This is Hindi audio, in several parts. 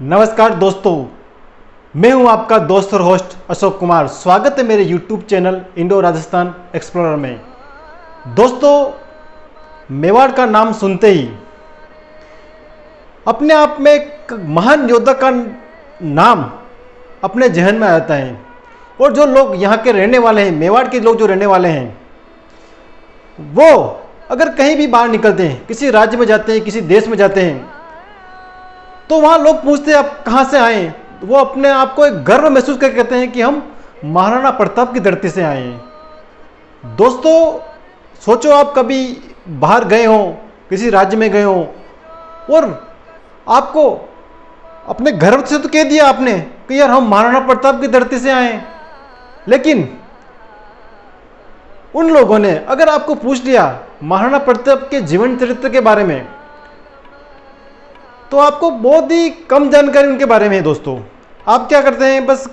नमस्कार दोस्तों, मैं हूं आपका दोस्त और होस्ट अशोक कुमार। स्वागत है मेरे YouTube channel Indo Rajasthan explorer में। दोस्तों, मेवाड़ का नाम सुनते ही अपने आप में एक महान योद्धा का नाम अपने जहन में आता है। और जो लोग यहाँ के रहने वाले हैं, मेवाड़ के लोग जो रहने वाले हैं, वो अगर कहीं भी बाहर निकलते हैं, किसी राज्य में जाते हैं, किसी देश में जाते हैं, तो वहाँ लोग पूछते हैं आप कहाँ से आए। वो अपने आप को एक गर्व महसूस करके कहते हैं कि हम महाराणा प्रताप की धरती से आए हैं। दोस्तों, सोचो आप कभी बाहर गए हो, किसी राज्य में गए हो और आपको अपने गर्व से तो कह दिया आपने कि यार हम महाराणा प्रताप की धरती से आए हैं, लेकिन उन लोगों ने अगर आपको पूछ लिया महाराणा प्रताप के जीवन चरित्र के बारे में, तो आपको बहुत ही कम जानकारी उनके बारे में है। दोस्तों, आप क्या करते हैं, बस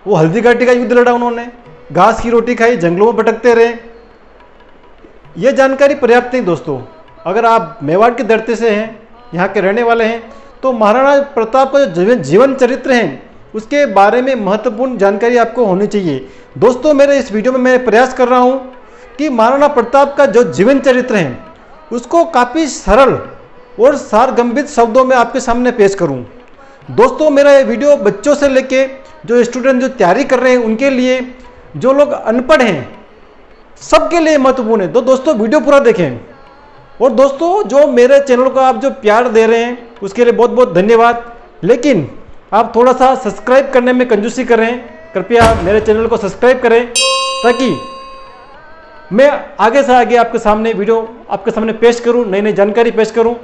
वो हल्दी घाटी का युद्ध लड़ा, उन्होंने घास की रोटी खाई, जंगलों में भटकते रहे, ये जानकारी पर्याप्त नहीं। दोस्तों, अगर आप मेवाड़ की धरती से हैं, यहाँ के रहने वाले हैं, तो महाराणा प्रताप का जो जीवन चरित्र है उसके बारे में महत्वपूर्ण जानकारी आपको होनी चाहिए। दोस्तों, मेरे इस वीडियो में मैं प्रयास कर रहा हूँ कि महाराणा प्रताप का जो जीवन चरित्र है उसको काफ़ी सरल और सारगर्भित शब्दों में आपके सामने पेश करूं। दोस्तों, मेरा ये वीडियो बच्चों से लेके जो स्टूडेंट जो तैयारी कर रहे हैं उनके लिए, जो लोग अनपढ़ हैं, सबके लिए महत्वपूर्ण है। तो दोस्तों, वीडियो पूरा देखें। और दोस्तों, जो मेरे चैनल को आप जो प्यार दे रहे हैं उसके लिए बहुत बहुत धन्यवाद। लेकिन आप थोड़ा सा सब्सक्राइब करने में कंजूसी करें। कृपया मेरे चैनल को सब्सक्राइब करें ताकि मैं आगे से आगे आपके सामने वीडियो आपके सामने पेश करूं, नई नई जानकारी पेश करूं,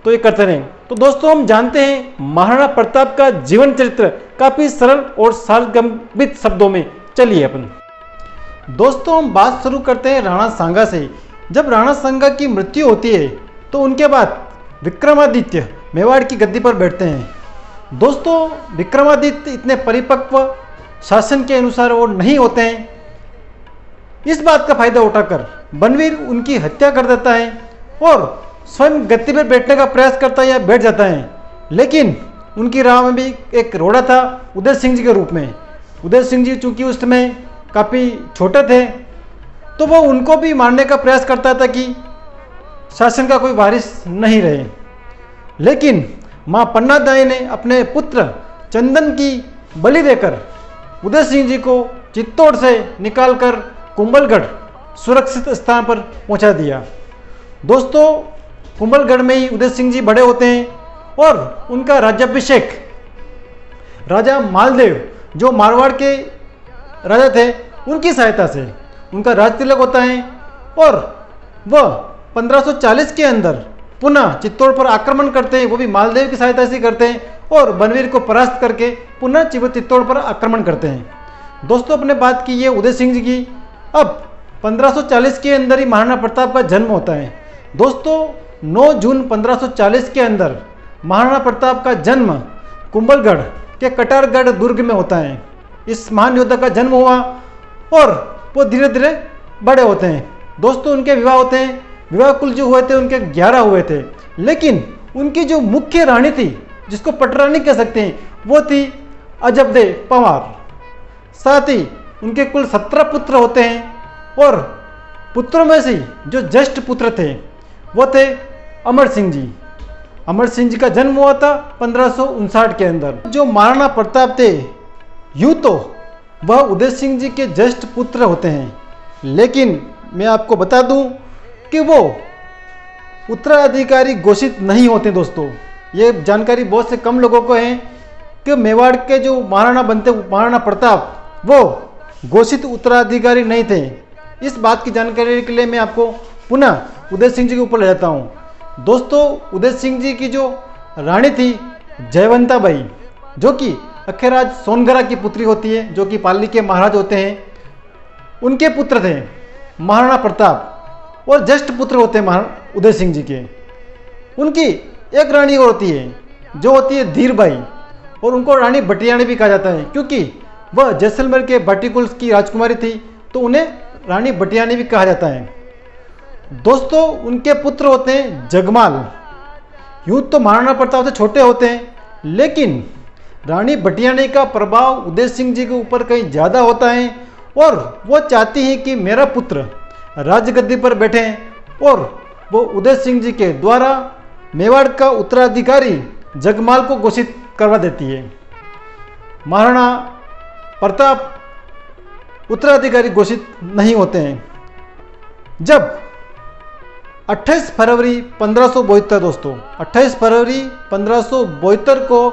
तो ये करते रहें। तो दोस्तों, हम जानते हैं महाराणा प्रताप का जीवन चरित्र काफ़ी सरल और सारगर्भित शब्दों में। चलिए अपन दोस्तों, हम बात शुरू करते हैं राणा सांगा से। जब राणा सांगा की मृत्यु होती है तो उनके बाद विक्रमादित्य मेवाड़ की गद्दी पर बैठते हैं। दोस्तों, विक्रमादित्य इतने परिपक्व शासन के अनुसार वो नहीं होते हैं। इस बात का फायदा उठाकर बनवीर उनकी हत्या कर देता है और स्वयं गद्दी पर बैठने का प्रयास करता है या बैठ जाता है। लेकिन उनकी राह में भी एक रोड़ा था उदय सिंह जी के रूप में। उदय सिंह जी चूंकि उस समय काफ़ी छोटे थे, तो वो उनको भी मारने का प्रयास करता था कि शासन का कोई वारिस नहीं रहे। लेकिन माँ पन्नादाई ने अपने पुत्र चंदन की बलि देकर उदय सिंह जी को चित्तौड़ से निकालकर कुंभलगढ़ सुरक्षित स्थान पर पहुंचा दिया। दोस्तों, कुंभलगढ़ में ही उदय सिंह जी बड़े होते हैं और उनका राज्याभिषेक राजा मालदेव, जो मारवाड़ के राजा थे, उनकी सहायता से उनका राज तिलक होता है और वह 1540 के अंदर पुनः चित्तौड़ पर आक्रमण करते हैं। वो भी मालदेव की सहायता से करते हैं और बनवीर को परास्त करके पुनः चित्तौड़ पर आक्रमण करते हैं। दोस्तों, अपने बात की ये उदय सिंह जी की। अब 1540 के अंदर ही महाराणा प्रताप का जन्म होता है। दोस्तों, 9 जून 1540 के अंदर महाराणा प्रताप का जन्म कुंभलगढ़ के कटारगढ़ दुर्ग में होता है। इस महान योद्धा का जन्म हुआ और वो धीरे धीरे बड़े होते हैं। दोस्तों, उनके विवाह होते हैं। विवाह कुल जो हुए थे उनके 11 हुए थे, लेकिन उनकी जो मुख्य रानी थी, जिसको पटरानी कह सकते हैं, वो थी अजबदे पंवार। साथ ही उनके कुल 17 पुत्र होते हैं और पुत्रों में से जो ज्येष्ठ पुत्र थे वो थे अमर सिंह जी। अमर सिंह जी का जन्म हुआ था 1559 के अंदर। जो महाराणा प्रताप थे, यूँ तो वह उदय सिंह जी के ज्येष्ठ पुत्र होते हैं, लेकिन मैं आपको बता दूं कि वो उत्तराधिकारी घोषित नहीं होते। दोस्तों, ये जानकारी बहुत से कम लोगों को है कि मेवाड़ के जो महाराणा बनते, महाराणा प्रताप, वो घोषित उत्तराधिकारी नहीं थे। इस बात की जानकारी के लिए मैं आपको पुनः उदय सिंह जी के ऊपर ले जाता हूँ। दोस्तों, उदय सिंह जी की जो रानी थी जयवंता बाई, जो कि अखेराज सोनगरा की पुत्री होती है, जो कि पाली के महाराज होते हैं, उनके पुत्र थे महाराणा प्रताप और ज्येष्ठ पुत्र होते हैं उदय सिंह जी के। उनकी एक रानी और होती है जो होती है धीरबाई, और उनको रानी भटियाणी भी कहा जाता है क्योंकि वह जैसलमेर के भाटीकुल की राजकुमारी थी, तो उन्हें रानी भटियाणी भी कहा जाता है। दोस्तों, उनके पुत्र होते हैं जगमाल। यूँ तो महाराणा प्रताप से छोटे होते हैं, लेकिन रानी भटियाणी का प्रभाव उदय सिंह जी के ऊपर कहीं ज़्यादा होता है और वो चाहती हैं कि मेरा पुत्र राजगद्दी पर बैठे और वो उदय सिंह जी के द्वारा मेवाड़ का उत्तराधिकारी जगमाल को घोषित करवा देती है। महाराणा प्रताप उत्तराधिकारी घोषित नहीं होते हैं। जब 28 फरवरी 1572 दोस्तों 28 फरवरी 1572 को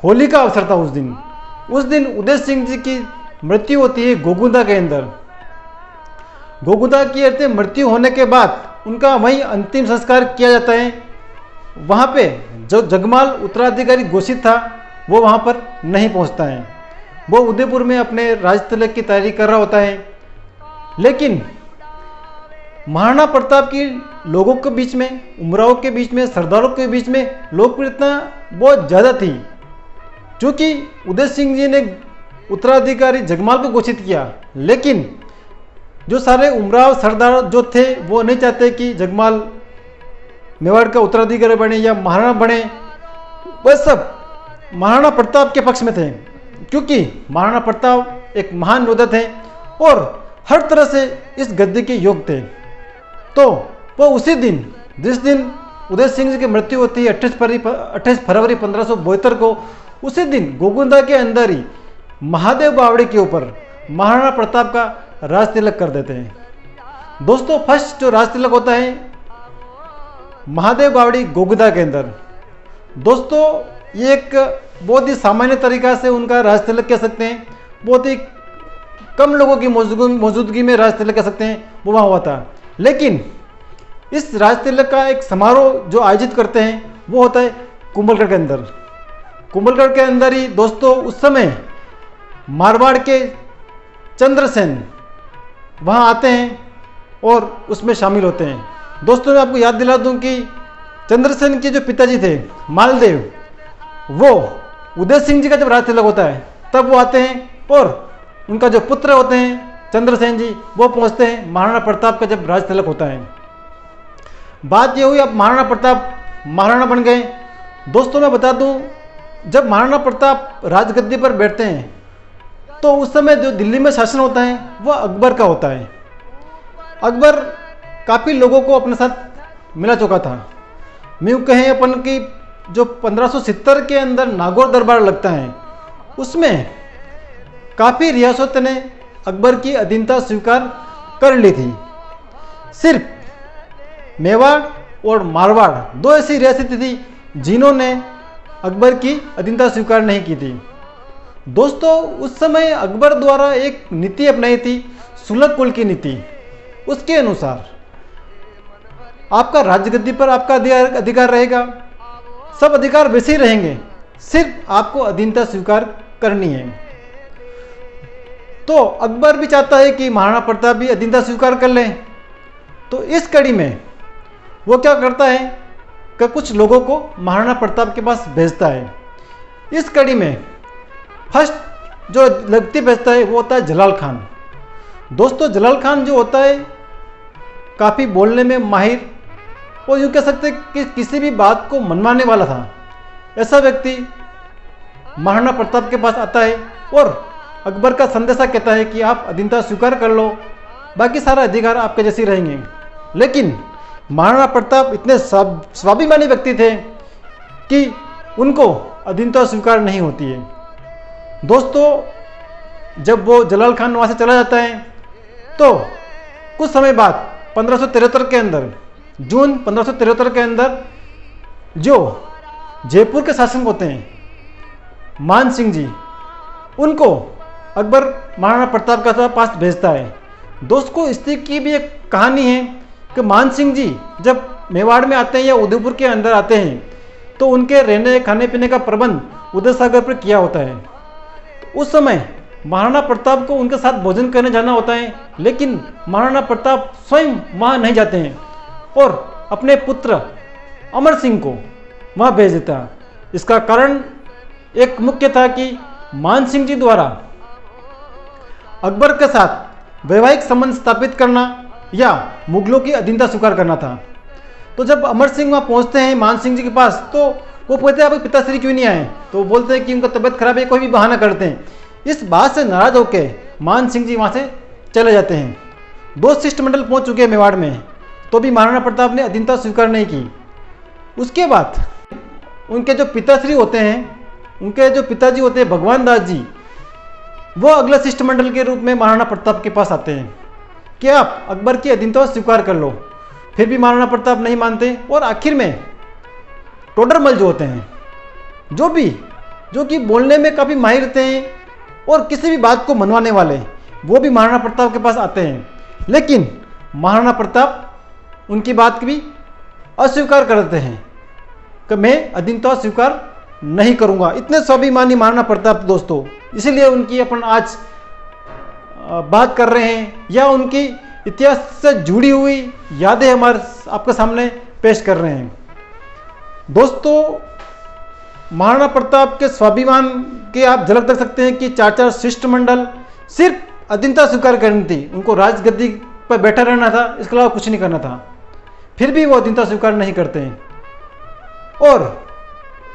होली का अवसर था। उस दिन उदय सिंह जी की मृत्यु होती है गोगुंदा के अंदर। गोगुंदा की मृत्यु होने के बाद उनका वहीं अंतिम संस्कार किया जाता है। वहाँ पे जो जगमाल उत्तराधिकारी घोषित था वो वहाँ पर नहीं पहुँचता है। वो उदयपुर में अपने राज तिलक की तैयारी कर रहा होता है। लेकिन महाराणा प्रताप की लोगों के बीच में, उमराव के बीच में, सरदारों के बीच में लोकप्रियता बहुत ज़्यादा थी। क्योंकि उदय सिंह जी ने उत्तराधिकारी जगमाल को घोषित किया, लेकिन जो सारे उमराव सरदार जो थे वो नहीं चाहते कि जगमाल मेवाड़ का उत्तराधिकारी बने या महाराणा बने। वह सब महाराणा प्रताप के पक्ष में थे, क्योंकि महाराणा प्रताप एक महान योद्धा थे और हर तरह से इस गद्दी के योग्य थे। तो वो उसी दिन, जिस दिन उदय सिंह जी की मृत्यु होती है 28 फरवरी 1572 को, उसी दिन गोगुंदा के अंदर ही महादेव बावड़ी के ऊपर महाराणा प्रताप का राज तिलक कर देते हैं। दोस्तों फर्स्ट जो राज तिलक होता है महादेव बावड़ी गोगुंदा के अंदर। दोस्तों ये एक बहुत ही सामान्य तरीका से उनका राज तिलक कह सकते हैं, बहुत ही कम लोगों की मौजूदगी में राज तिलक कह सकते हैं, वो वहाँ हुआ था। लेकिन इस राज तिलक का एक समारोह जो आयोजित करते हैं वो होता है कुंभलगढ़ के अंदर। कुंभलगढ़ के अंदर ही दोस्तों उस समय मारवाड़ के चंद्रसेन वहाँ आते हैं और उसमें शामिल होते हैं। दोस्तों मैं आपको याद दिला दूं कि चंद्रसेन के जो पिताजी थे मालदेव, वो उदय सिंह जी का जब राज तिलक होता है तब वो आते हैं और उनका जो पुत्र होते हैं चंद्रसेन जी वो पहुंचते हैं महाराणा प्रताप का जब राज तिलक होता है। बात ये हुई अब महाराणा प्रताप महाराणा बन गए। दोस्तों मैं बता दूं जब महाराणा प्रताप राजगद्दी पर बैठते हैं तो उस समय जो दिल्ली में शासन होता है वह अकबर का होता है। अकबर काफ़ी लोगों को अपने साथ मिला चुका था। यूँ कहें अपन की जो 1570 के अंदर नागौर दरबार लगता है उसमें काफ़ी रियासतों ने अकबर की अधीनता स्वीकार कर ली थी। सिर्फ मेवाड़ और मारवाड़ दो ऐसी रियासतें थी जिन्होंने अकबर की अधीनता स्वीकार नहीं की थी। दोस्तों उस समय अकबर द्वारा एक नीति अपनाई थी सुलग कुल की नीति। उसके अनुसार आपका राजगद्दी पर आपका अधिकार रहेगा, सब अधिकार वैसे ही रहेंगे, सिर्फ आपको अधीनता स्वीकार करनी है। तो अकबर भी चाहता है कि महाराणा प्रताप भी अधीनता स्वीकार कर लें। तो इस कड़ी में वो क्या करता है कि कुछ लोगों को महाराणा प्रताप के पास भेजता है। इस कड़ी में फर्स्ट जो व्यक्ति भेजता है वो होता है जलाल खान। दोस्तों जलाल खान जो होता है काफ़ी बोलने में माहिर और यूँ कह सकते हैं कि किसी भी बात को मनवाने वाला था। ऐसा व्यक्ति महाराणा प्रताप के पास आता है और अकबर का संदेशा कहता है कि आप अधीनता स्वीकार कर लो, बाकी सारा अधिकार आपके जैसे रहेंगे। लेकिन महाराणा प्रताप इतने स्वाभिमानी व्यक्ति थे कि उनको अधीनता स्वीकार नहीं होती है। दोस्तों जब वो जलाल खान वहाँ से चला जाता है तो कुछ समय बाद 1573 के अंदर, जून 1573 के अंदर जो जयपुर के शासक होते हैं मान सिंह जी, उनको अकबर महाराणा प्रताप के पास भेजता है। दोस्तों इसकी की भी एक कहानी है कि मान सिंह जी जब मेवाड़ में आते हैं या उदयपुर के अंदर आते हैं तो उनके रहने खाने पीने का प्रबंध उदय सागर पर किया होता है। तो उस समय महाराणा प्रताप को उनके साथ भोजन करने जाना होता है, लेकिन महाराणा प्रताप स्वयं वहाँ नहीं जाते हैं और अपने पुत्र अमर सिंह को वहाँ भेज देता है। इसका कारण एक मुख्य था कि मान सिंह जी द्वारा अकबर के साथ वैवाहिक संबंध स्थापित करना या मुगलों की अधीनता स्वीकार करना था। तो जब अमर सिंह वहाँ पहुँचते हैं मान सिंह जी के पास तो वो पूछते हैं आपके पिताश्री क्यों नहीं आए, तो वो बोलते हैं कि उनका तबीयत खराब है, कोई भी बहाना करते हैं। इस बात से नाराज होकर मान सिंह जी वहाँ से चले जाते हैं। 2 शिष्टमंडल पहुँच चुके हैं मेवाड़ में, तो भी महाराणा प्रताप ने अधीनता स्वीकार नहीं की। उसके बाद उनके जो पिताश्री होते हैं, उनके जो पिताजी होते हैं भगवान दास जी, वो अगले शिष्टमंडल के रूप में महाराणा प्रताप के पास आते हैं कि आप अकबर की अधीनता स्वीकार कर लो। फिर भी महाराणा प्रताप नहीं मानते और आखिर में टोडरमल जो होते हैं, जो कि बोलने में काफ़ी माहिर रहते हैं और किसी भी बात को मनवाने वाले, वो भी महाराणा प्रताप के पास आते हैं। लेकिन महाराणा प्रताप उनकी बात भी अस्वीकार कर देते हैं कि मैं अधीनता स्वीकार नहीं करूंगा। इतने स्वाभिमानी महाराणा प्रताप दोस्तों, इसीलिए उनकी अपन आज बात कर रहे हैं या उनकी इतिहास से जुड़ी हुई यादें हमारे आपके सामने पेश कर रहे हैं। दोस्तों, महाराणा प्रताप के स्वाभिमान के आप झलक देख सकते हैं कि 4 शिष्टमंडल सिर्फ अधीनता स्वीकार करनी थी, उनको राजगद्दी पर बैठा रहना था, इसके अलावा कुछ नहीं करना था। फिर भी वो अधीनता स्वीकार नहीं करते हैं और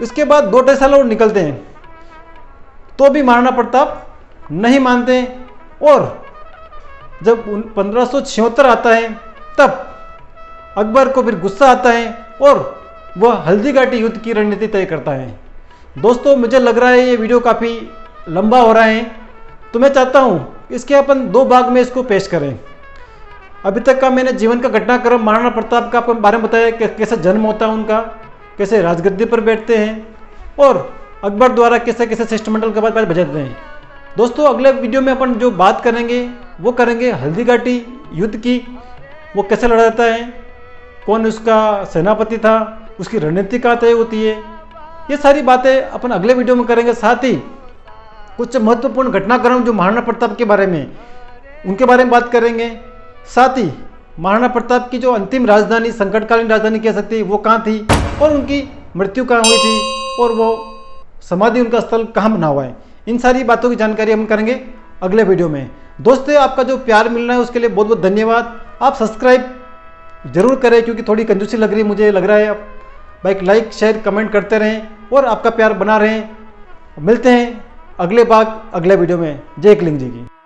इसके बाद 2-2.5 साल और निकलते हैं, तो भी महाराणा प्रताप नहीं मानते हैं। और जब 1576 आता है तब अकबर को फिर गुस्सा आता है और वह हल्दीघाटी युद्ध की रणनीति तय करता है। दोस्तों, मुझे लग रहा है ये वीडियो काफ़ी लंबा हो रहा है, तो मैं चाहता हूँ इसके अपन 2 भाग में इसको पेश करें। अभी तक का मैंने जीवन का घटनाक्रम महाराणा प्रताप का आपको बारे में बताया, कैसे जन्म होता है उनका, कैसे राजगद्दी पर बैठते हैं और अकबर द्वारा कैसे कैसे शिष्टमंडल के बाद बजाते हैं। दोस्तों, अगले वीडियो में अपन जो बात करेंगे वो करेंगे हल्दीघाटी युद्ध की, वो कैसे लड़ा जाता है, कौन उसका सेनापति था, उसकी रणनीति कहाँ तय होती है, ये सारी बातें अपन अगले वीडियो में करेंगे। साथ ही कुछ महत्वपूर्ण घटनाक्रम जो महाराणा प्रताप के बारे में, उनके बारे में बात करेंगे। साथ ही महाराणा प्रताप की जो अंतिम राजधानी, संकटकालीन राजधानी कह सकते हैं, वो कहाँ थी और उनकी मृत्यु कहाँ हुई थी और वो समाधि, उनका स्थल कहाँ बना हुआ है, इन सारी बातों की जानकारी हम करेंगे अगले वीडियो में। दोस्तों, आपका जो प्यार मिल रहा है उसके लिए बहुत बहुत धन्यवाद। आप सब्सक्राइब जरूर करें क्योंकि थोड़ी कंजूसी लग रही है, मुझे लग रहा है। आप लाइक शेयर कमेंट करते रहें और आपका प्यार बना रहें। मिलते हैं अगले भाग अगले वीडियो में। जय एकलिंग जी की।